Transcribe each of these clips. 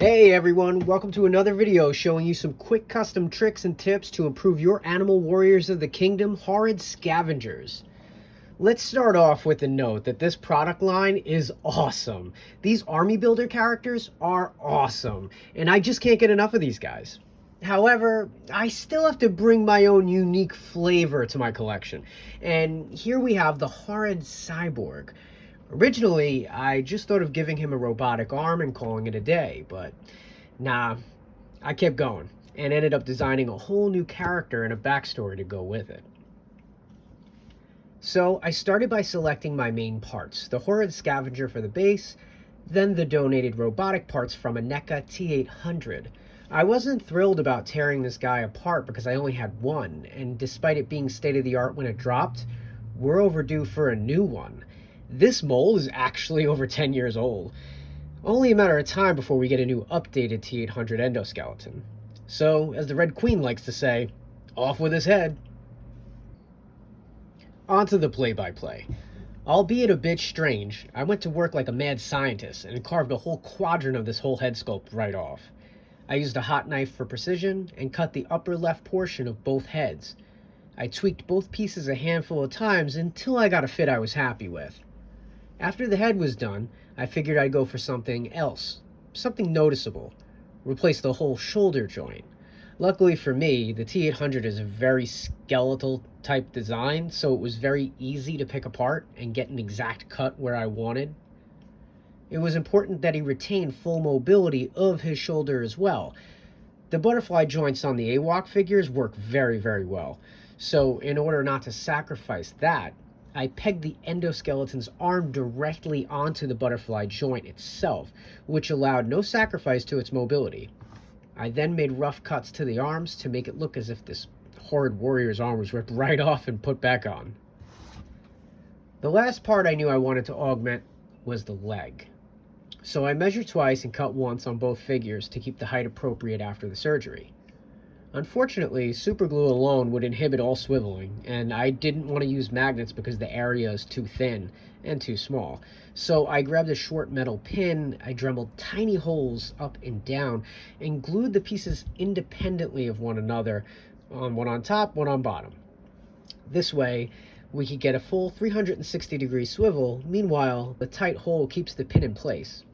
Hey everyone, welcome to another video showing you some quick custom tricks and tips to improve your animal warriors of the kingdom, Horrid Scavengers. Let's start off with a note that this product line is awesome. These army builder characters are awesome, and I just can't get enough of these guys. However, I still have to bring my own unique flavor to my collection, and here we have the Horrid Cyborg. Originally, I just thought of giving him a robotic arm and calling it a day, but nah, I kept going and ended up designing a whole new character and a backstory to go with it. So I started by selecting my main parts, the Horrid Scavenger for the base, then the donated robotic parts from a NECA T800. I wasn't thrilled about tearing this guy apart because I only had one, and despite it being state-of-the-art when it dropped, we're overdue for a new one. This mold is actually over 10 years old. Only a matter of time before we get a new updated T800 endoskeleton. So, as the Red Queen likes to say, off with his head. Onto the play-by-play. Albeit a bit strange, I went to work like a mad scientist and carved a whole quadrant of this whole head sculpt right off. I used a hot knife for precision and cut the upper left portion of both heads. I tweaked both pieces a handful of times until I got a fit I was happy with. After the head was done, I figured I'd go for something else, something noticeable. Replace the whole shoulder joint. Luckily for me, the T800 is a very skeletal type design, so it was very easy to pick apart and get an exact cut where I wanted. It was important that he retain full mobility of his shoulder as well. The butterfly joints on the A.W.O.K figures work very, very well, so in order not to sacrifice that, I pegged the endoskeleton's arm directly onto the butterfly joint itself, which allowed no sacrifice to its mobility. I then made rough cuts to the arms to make it look as if this horrid warrior's arm was ripped right off and put back on. The last part I knew I wanted to augment was the leg. So I measured twice and cut once on both figures to keep the height appropriate after the surgery. Unfortunately, superglue alone would inhibit all swiveling, and I didn't want to use magnets because the area is too thin and too small. So I grabbed a short metal pin, I dremeled tiny holes up and down, and glued the pieces independently of one another, one on top, one on bottom. This way, we could get a full 360-degree swivel. Meanwhile, the tight hole keeps the pin in place.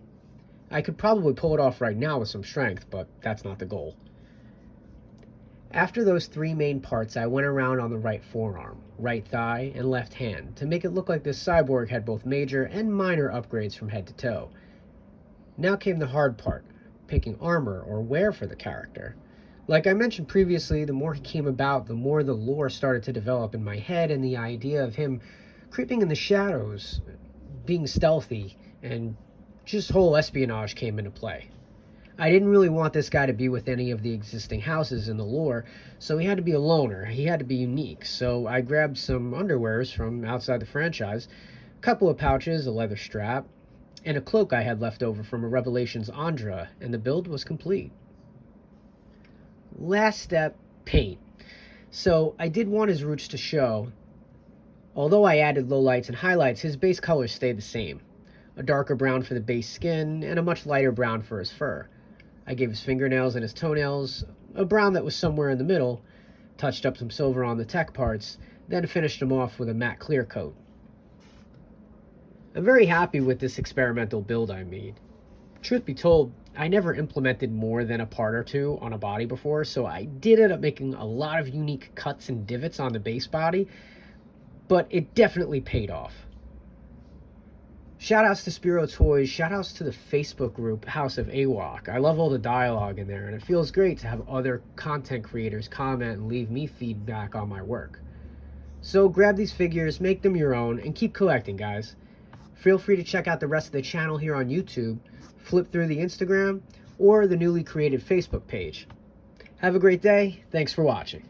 I could probably pull it off right now with some strength, but that's not the goal. After those three main parts, I went around on the right forearm, right thigh, and left hand to make it look like this cyborg had both major and minor upgrades from head to toe. Now came the hard part, picking armor or wear for the character. Like I mentioned previously, the more he came about, the more the lore started to develop in my head, and the idea of him creeping in the shadows, being stealthy, and just whole espionage came into play. I didn't really want this guy to be with any of the existing houses in the lore, so he had to be a loner. He had to be unique, so I grabbed some underwears from outside the franchise, a couple of pouches, a leather strap, and a cloak I had left over from a Revelations Andra, and the build was complete. Last step, paint. So I did want his roots to show. Although I added lowlights and highlights, his base colors stayed the same. A darker brown for the base skin, and a much lighter brown for his fur. I gave his fingernails and his toenails a brown that was somewhere in the middle, touched up some silver on the tech parts, then finished him off with a matte clear coat. I'm very happy with this experimental build I made. Truth be told, I never implemented more than a part or two on a body before, so I did end up making a lot of unique cuts and divots on the base body, but it definitely paid off. Shoutouts to Spiro Toys, shoutouts to the Facebook group House of A.W.O.K. I love all the dialogue in there, and it feels great to have other content creators comment and leave me feedback on my work. So grab these figures, make them your own, and keep collecting, guys. Feel free to check out the rest of the channel here on YouTube, flip through the Instagram, or the newly created Facebook page. Have a great day. Thanks for watching.